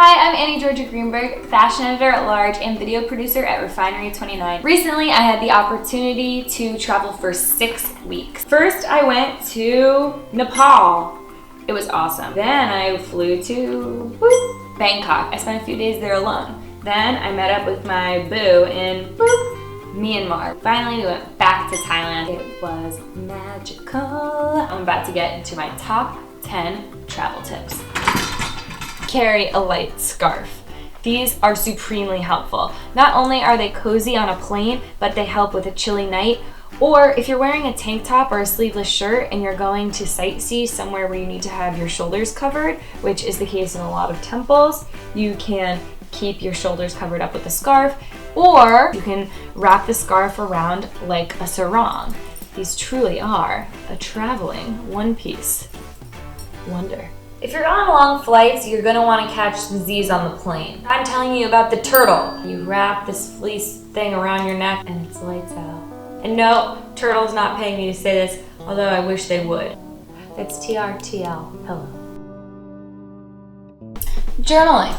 Hi, I'm Annie Georgia Greenberg, fashion editor at large and video producer at Refinery29. Recently, I had the opportunity to travel for 6 weeks. First, I went to Nepal. It was awesome. Then I flew to Bangkok. I spent a few days there alone. Then I met up with my boo in Myanmar. Finally, we went back to Thailand. It was magical. I'm about to get into my top 10 travel tips. Carry a light scarf. These are supremely helpful. Not only are they cozy on a plane, but they help with a chilly night. Or if you're wearing a tank top or a sleeveless shirt and you're going to sightsee somewhere where you need to have your shoulders covered, which is the case in a lot of temples, you can keep your shoulders covered up with a scarf, or you can wrap the scarf around like a sarong. These truly are a traveling one-piece wonder. If you're on long flights, you're gonna wanna catch the Z's on the plane. I'm telling you about the turtle. You wrap this fleece thing around your neck and it's lights out. And no, Turtle's not paying me to say this, although I wish they would. That's TRTL, hello. Journaling.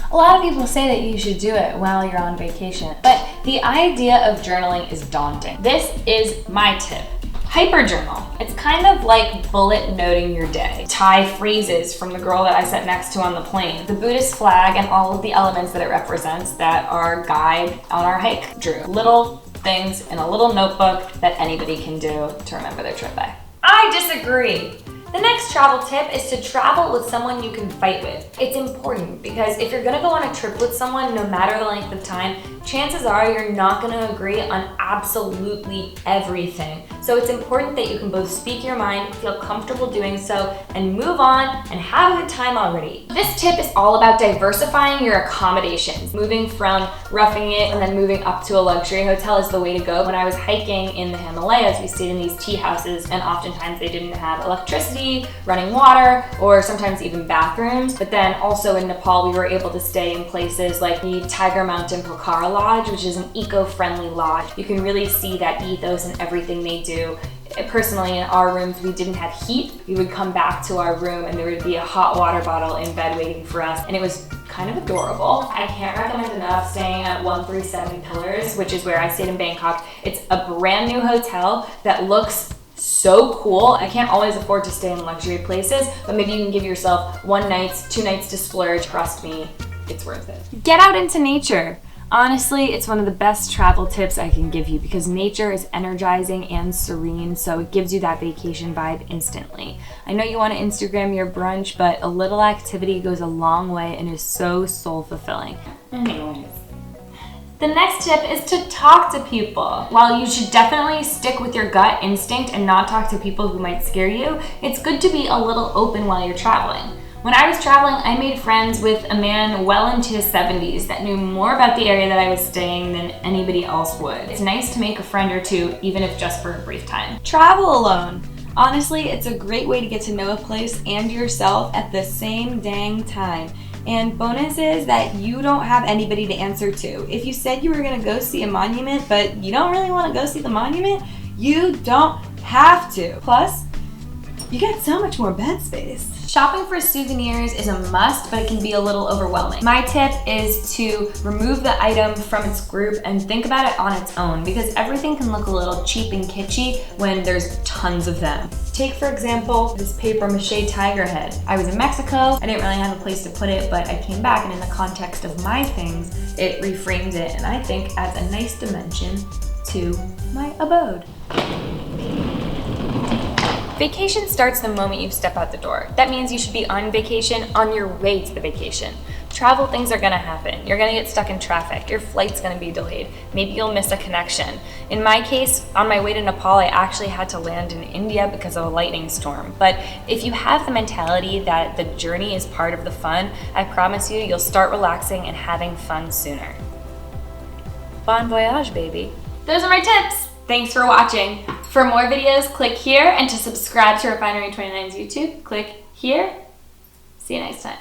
A lot of people say that you should do it while you're on vacation, but the idea of journaling is daunting. This is my tip. Hyperjournal. It's kind of like bullet noting your day. Thai phrases from the girl that I sat next to on the plane. The Buddhist flag and all of the elements that it represents that our guide on our hike drew. Little things in a little notebook that anybody can do to remember their trip by. I disagree. The next travel tip is to travel with someone you can fight with. It's important because if you're gonna go on a trip with someone, no matter the length of time, chances are you're not gonna agree on absolutely everything. So it's important that you can both speak your mind, feel comfortable doing so, and move on and have a good time already. This tip is all about diversifying your accommodations. Moving from roughing it and then moving up to a luxury hotel is the way to go. When I was hiking in the Himalayas, we stayed in these tea houses and oftentimes they didn't have electricity, running water, or sometimes even bathrooms. But then also in Nepal, we were able to stay in places like the Tiger Mountain Pokhara Lodge, which is an eco-friendly lodge. You can really see that ethos in everything they do. Personally, in our rooms, we didn't have heat. We would come back to our room and there would be a hot water bottle in bed waiting for us, and it was kind of adorable. I can't recommend enough staying at 137 Pillars, which is where I stayed in Bangkok. It's a brand new hotel that looks so cool. I can't always afford to stay in luxury places, but maybe you can give yourself 1 night, 2 nights to splurge. Trust me, it's worth it. Get out into nature. Honestly, it's one of the best travel tips I can give you because nature is energizing and serene, so it gives you that vacation vibe instantly. I know you want to Instagram your brunch, but a little activity goes a long way and is so soul fulfilling. Anyways. The next tip is to talk to people. While you should definitely stick with your gut instinct and not talk to people who might scare you, it's good to be a little open while you're traveling. When I was traveling, I made friends with a man well into his 70s that knew more about the area that I was staying than anybody else would. It's nice to make a friend or two, even if just for a brief time. Travel alone. Honestly, it's a great way to get to know a place and yourself at the same dang time. And bonus is that you don't have anybody to answer to. If you said you were gonna go see a monument, but you don't really wanna go see the monument, you don't have to. Plus, you get so much more bed space. Shopping for souvenirs is a must, but it can be a little overwhelming. My tip is to remove the item from its group and think about it on its own, because everything can look a little cheap and kitschy when there's tons of them. Take, for example, this paper mache tiger head. I was in Mexico, I didn't really have a place to put it, but I came back and in the context of my things, it reframes it and I think adds a nice dimension to my abode. Vacation starts the moment you step out the door. That means you should be on vacation on your way to the vacation. Travel things are gonna happen. You're gonna get stuck in traffic. Your flight's gonna be delayed. Maybe you'll miss a connection. In my case, on my way to Nepal, I actually had to land in India because of a lightning storm. But if you have the mentality that the journey is part of the fun, I promise you, you'll start relaxing and having fun sooner. Bon voyage, baby. Those are my tips. Thanks for watching. For more videos, click here, and to subscribe to Refinery29's YouTube, click here. See you next time.